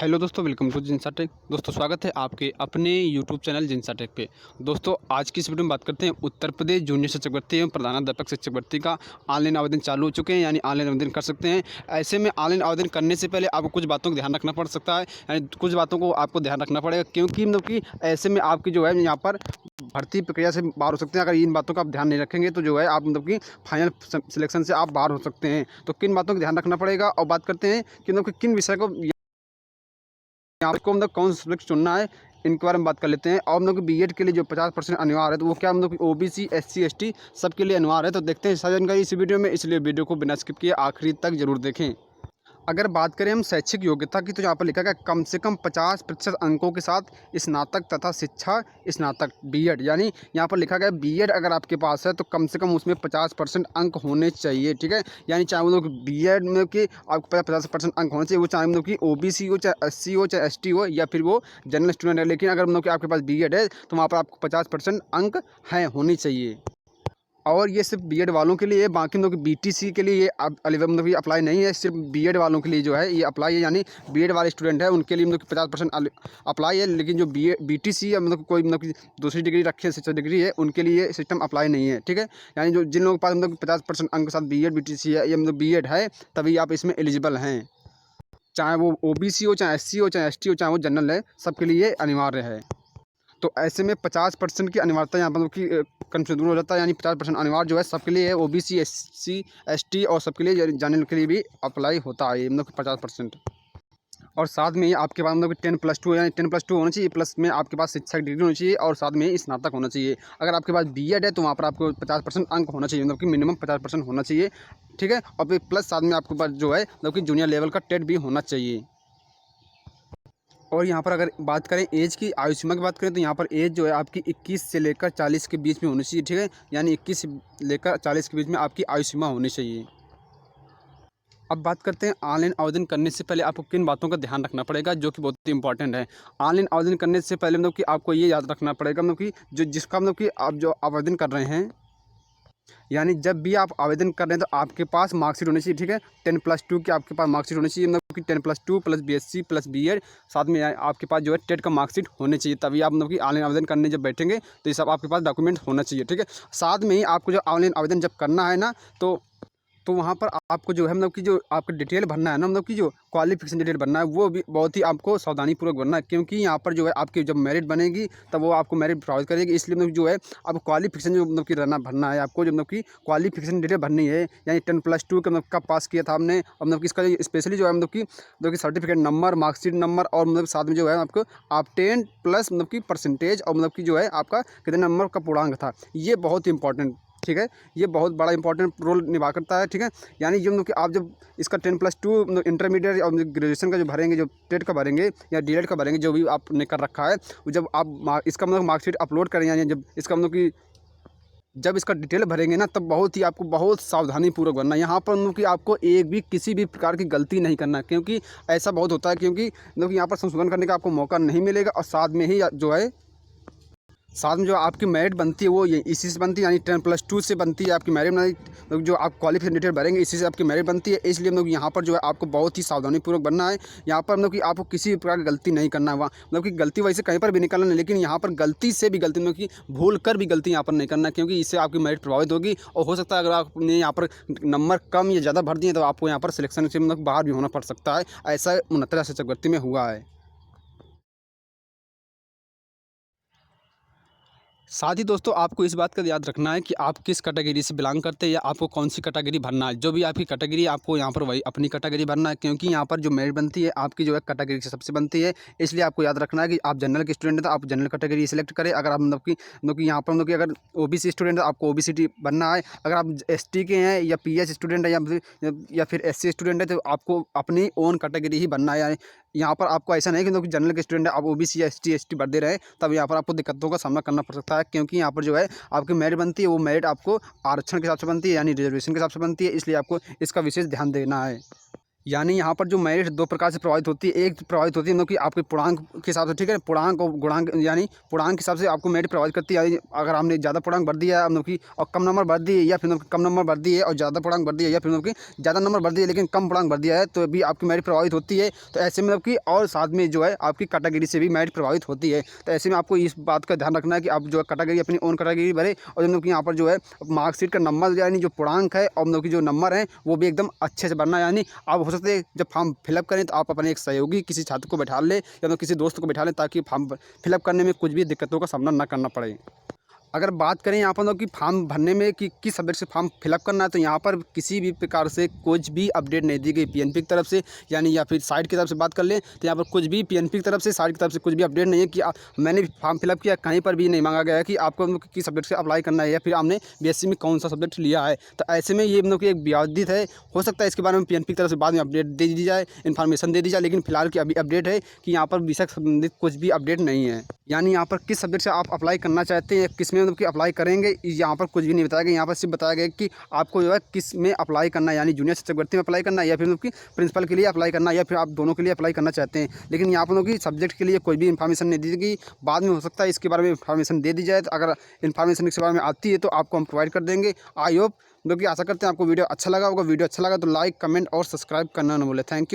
Hello दोस्तों, welcome to जिनसा take. दोस्तों स्वागत है आपके अपने यूट्यूब चैनल जिनसा टेक पे। दोस्तों आज की इस वीडियो में बात करते हैं उत्तर प्रदेश जूनियर शिक्षक भर्ती एवं प्रधानाध्यापक शिक्षक भर्ती का ऑनलाइन आवेदन चालू हो चुके हैं, यानी ऑनलाइन आवेदन कर सकते हैं। ऐसे में ऑनलाइन आवेदन करने से पहले आपको कुछ बातों का ध्यान रखना पड़ सकता है, यानी कुछ बातों को आपको ध्यान रखना पड़ेगा, क्योंकि मतलब कि ऐसे में आपकी जो है यहाँ पर भर्ती प्रक्रिया से बाहर हो सकते हैं। अगर इन बातों का आप ध्यान नहीं रखेंगे तो जो है आप मतलब कि फाइनल सिलेक्शन से आप बाहर हो सकते हैं। तो किन बातों का ध्यान रखना पड़ेगा, और बात करते हैं कि मतलब कि किन विषय को यहाँ को मतलब कौन सा सब्जेक्ट चुनना है, इनके बारे में बात कर लेते हैं। और मतलब कि बीएड के लिए जो 50% अनिवार्य है, तो वो क्या मतलब कि ओबीसी एससी एसटी सबके लिए अनिवार्य है। तो देखते हैं सारी जानकारी इस वीडियो में, इसलिए वीडियो को बिना स्किप किए आखिरी तक जरूर देखें। अगर बात करें हम शैक्षिक योग्यता की, तो यहाँ पर लिखा गया कम से कम 50% अंकों के साथ स्नातक तथा शिक्षा स्नातक बीएड, यानी यहाँ पर लिखा गया बीएड अगर आपके पास है तो कम से कम उसमें 50% अंक होने चाहिए। ठीक है, यानी चाहे वो लोग बीएड में कि आपको 50% अंक होने चाहिए, वो चाहे मतलब कि ओबीसी हो, चाहे एससी हो, चाहे एसटी हो, या फिर वो जनरल स्टूडेंट है। लेकिन अगर मतलब कि आपके पास बीएड है तो वहाँ पर आपको 50% अंक हैं होनी चाहिए। और ये सिर्फ बीएड वालों के लिए है, बाकी लोग बीटीसी के लिए ये मतलब कि अप्लाई नहीं है। सिर्फ बीएड वालों के लिए जो है ये अप्लाई है, यानी बीएड वाले स्टूडेंट है उनके लिए मतलब कि 50% अप्लाई है। लेकिन जो बीटीसी या मतलब कोई मतलब कि दूसरी डिग्री रखे है, शिक्षा डिग्री है, उनके लिए सिस्टम अप्लाई नहीं है। ठीक है, यानी जो जिन लोगों के पास मतलब 50% अंक के साथ बीएड बीटीसी है या मतलब बीएड है, तभी आप इसमें एलिजिबल हैं। चाहे वो ओबीसी हो, चाहे एससी हो, चाहे एसटी हो, चाहे वो जनरल है, सबके लिए अनिवार्य है। तो ऐसे में 50% की अनिवार्यता यहाँ पर मतलब कि कंफ्यूजन दूर हो जाता है, यानी 50% अनिवार्य जो है सबके लिए है, ओबीसी एससी एसटी और सबके लिए जनरल के लिए भी अप्लाई होता है, मतलब कि 50%। और साथ में ही आपके पास मतलब कि 10+2 यानी 10+2 होना चाहिए, प्लस में आपके पास शिक्षा की डिग्री होनी चाहिए, और साथ में ही स्नातक होना चाहिए। अगर आपके पास बीएड है तो वहाँ पर आपको 50% अंक होना चाहिए, मतलब कि मिनिमम 50% होना चाहिए। ठीक है, और फिर प्लस साथ में आपके पास जो है मतलब कि जूनियर लेवल का टेट भी होना चाहिए। और यहाँ पर अगर बात करें एज की, आयु सीमा की बात करें, तो यहाँ पर एज जो है आपकी 21 से लेकर 40 के बीच में होनी चाहिए। ठीक है, यानी 21 से लेकर 40 के बीच में आपकी आयु सीमा होनी चाहिए। अब बात करते हैं ऑनलाइन आवेदन करने से पहले आपको किन बातों का ध्यान रखना पड़ेगा, जो कि बहुत ही इंपॉर्टेंट है। ऑनलाइन आवेदन करने से पहले मतलब कि आपको ये याद रखना पड़ेगा मतलब कि जो जिसका मतलब कि आप जो आवेदन कर रहे हैं, यानी जब भी आप आवेदन कर रहे हैं तो आपके पास मार्कशीट होनी चाहिए। ठीक है, 10+2 की आपके पास मार्कशीट होनी चाहिए, मतलब कि 10+2 प्लस बीएससी प्लस बीएड, साथ में आपके पास जो है टेट का मार्कशीट होने चाहिए, तभी आप मतलब कि ऑनलाइन आवेदन करने जब बैठेंगे तो ये सब आपके पास डॉक्यूमेंट होना चाहिए। ठीक है, साथ में ही आपको जो ऑनलाइन आवेदन जब करना है ना, तो वहाँ पर आपको जो है मतलब कि जो आपका डिटेल भरना है ना, मतलब कि जो क्वालिफिकेशन डिटेल भरना है, वो भी बहुत ही आपको सावधानीपूर्वक भरना है, क्योंकि यहाँ पर जो है आपकी जब मेरिट बनेगी तब वो आपको मेरिट प्रोवाइड करेगी। इसलिए मतलब जो है आपको क्वालिफिकेशन जो मतलब कि रहना भरना है, आपको जो मतलब कि क्वालिफिकेशन डिटेल भरनी है, यानी 10+2 का मतलब कब पास किया था आपने, और मतलब कि इसका स्पेशली जो है मतलब कि सर्टिफिकेट नंबर, मार्कशीट नंबर, और मतलब साथ में जो है आपको आप 10 प्लस मतलब कि परसेंटेज, और मतलब कि जो है आपका कितने नंबर का पूर्णांक था, ये बहुत ही इंपॉर्टेंट। ठीक है, ये बहुत बड़ा इंपॉर्टेंट रोल निभा करता है। ठीक है, यानी जो मतलब कि आप जब इसका 10+2 मतलब इंटरमीडिएट और ग्रेजुएशन का जो भरेंगे, जो टेट का भरेंगे या डीएड का भरेंगे, जो भी आपने कर रखा है, जब आप इसका मतलब मार्कशीट अपलोड करेंगे, यानी जब इसका मतलब कि जब इसका डिटेल भरेंगे ना, तब बहुत ही आपको बहुत सावधानी पूर्वक भरना है। यहाँ पर मतलब कि आपको एक भी किसी भी प्रकार की गलती नहीं करना है, क्योंकि ऐसा बहुत होता है, क्योंकि मतलब कि यहाँ पर संशोधन करने का आपको मौका नहीं मिलेगा। और साथ में ही जो है साथ में जो आपकी मेरिट बनती है वो ये इसी से बनती है, यानी 10+2 से बनती है आपकी मेरिट। जो आप क्वालिफिकेशन डिटेल भरेंगे इसी से आपकी मेरिट बनती है। इसलिए मतलब यहाँ पर जो है आपको बहुत ही सावधानीपूर्वक बनना है। यहाँ पर मतलब कि आपको किसी भी प्रकार की गलती नहीं करना है। वहाँ मतलब कि गलती वैसे कहीं पर भी निकलना है, लेकिन यहाँ पर गलती से भी गलती मतलब कि भूल कर भी गलती यहाँ पर नहीं करना है, क्योंकि इससे आपकी मेरिट प्रभावित होगी। और हो सकता है अगर आपने यहाँ पर नंबर कम या ज़्यादा भर दिए तो आपको यहाँ पर सिलेक्शन से मतलब बाहर भी होना पड़ सकता है। ऐसा 69 शिक्षक भर्ती में हुआ है। साथ ही दोस्तों आपको इस बात का याद रखना है कि आप किस कैटेगरी से बिलोंग करते हैं, या आपको कौन सी कैटेगरी भरना है। जो भी आपकी कैटेगरी है आपको यहाँ पर वही अपनी कैटेगरी भरना है, क्योंकि यहाँ पर जो मेरिट बनती है आपकी जो है कैटेगरी से सबसे बनती है। इसलिए आपको याद रखना है कि आप जनरल के स्टूडेंट हैं तो आप जनरल कैटेगरी सेलेक्ट करें। अगर आप मतलब कि यहाँ पर मतलब कि अगर ओबीसी स्टूडेंट है आपको ओबीसी बनना है। अगर आप एसटी के हैं या पीएच स्टूडेंट है या फिर एससी स्टूडेंट है तो आपको अपनी ओन कैटेगरी ही बनना है। यानी यहाँ पर आपको ऐसा नहीं कि मतलब जनरल के स्टूडेंट है आप ओबीसी या एसटी भर दे रहे हैं, तब यहाँ पर आपको दिक्कतों का सामना करना पड़ सकता है, क्योंकि यहाँ पर जो है आपकी मेरिट बनती है वो मेरिट आपको आरक्षण के हिसाब से बनती है, यानी रिजर्वेशन के हिसाब से बनती है। इसलिए आपको इसका विशेष ध्यान देना है। यानी यहाँ पर जो मेरिट दो प्रकार से प्रभावित होती है। एक प्रभावित होती है मतलब कि आपके पूर्णांक के हिसाब से, ठीक है, पूर्णांक और गुणांक, यानी पूर्णांक के हिसाब से आपको मेरिट प्रभावित करती है। यानी अगर हमने ज़्यादा पूर्णांक भर दिया है मतलब कि और कम नंबर भर दिए, या फिर मतलब कम नंबर भर दिए और ज़्यादा पूर्णांक भर दिए, या फिर मतलब कि ज़्यादा नंबर भर दिए लेकिन कम पूर्णांक भर दिया है, तो भी आपकी मेरिट प्रभावित होती है। तो ऐसे में मतलब कि और साथ में जो है आपकी कैटेगरी से भी मेरिट प्रभावित होती है। तो ऐसे में आपको इस बात का ध्यान रखना है कि आप जो है कैटेगरी अपनी ओन कैटेगरी भरे, और मतलब कि यहाँ पर जो है मार्कशीट का नंबर यानी जो पूर्णांक है और मतलब कि जो नंबर है वो भी एकदम अच्छे से भरना। यानी आप हो सकते हैं जब फॉर्म फिलअप करें तो आप अपने एक सहयोगी किसी छात्र को बैठा लें या तो किसी दोस्त को बैठा लें, ताकि फॉर्म फिलअप करने में कुछ भी दिक्कतों का सामना ना करना पड़े। अगर बात करें यहाँ पर मतलब कि फॉर्म भरने में कि किस सब्जेक्ट से फॉर्म फिलअप करना है, तो यहाँ पर किसी भी प्रकार से कुछ भी अपडेट नहीं दी गई पीएनपी की तरफ से, यानी या फिर साइट की तरफ से बात कर लें तो यहाँ पर कुछ भी पीएनपी की तरफ से, साइट की तरफ से कुछ भी अपडेट नहीं है कि मैंने फॉर्म फिलअप किया, कहीं पर भी नहीं मांगा गया है कि आपको मतलब किस सब्जेक्ट से अप्लाई करना है या फिर आपने बीएससी में कौन सा सब्जेक्ट लिया है। तो ऐसे में ये मतलब कि एक विवादित है। हो सकता है इसके बारे में पीएनपी की तरफ से बाद में अपडेट दे दी जाए, इन्फॉर्मेशन दे दी जाए, लेकिन फिलहाल की अभी अपडेट है कि यहाँ पर विषय से संबंधित कुछ भी अपडेट नहीं है। यानी यहाँ पर किस सब्जेक्ट से आप अप्लाई करना चाहते हैं, किस में मतलब कि अप्लाई करेंगे, यहाँ पर कुछ भी नहीं बताया गया। यहाँ पर सिर्फ बताया गया कि आपको जो है किस में अप्लाई करना है, यानी जूनियर शिक्षक भर्ती में अप्लाई करना है या फिर मतलब कि प्रिंसिपल के लिए अप्लाई करना है, या फिर आप दोनों के लिए अप्लाई करना चाहते हैं। लेकिन यहाँ पर मतलब कि सब्जेक्ट के लिए कोई भी इन्फॉर्मेशन नहीं दी गई। बाद में हो सकता है इसके बारे में इन्फॉर्मेशन दे दी जाए, तो अगर इन्फॉर्मेशन इसके बारे में आती है तो आपको हम प्रोवाइड कर देंगे। आई होप, मतलब कि आशा करते हैं आपको वीडियो अच्छा लगा होगा। वीडियो अच्छा लगा तो लाइक, कमेंट और सब्सक्राइब करना न भूलें। Thank you.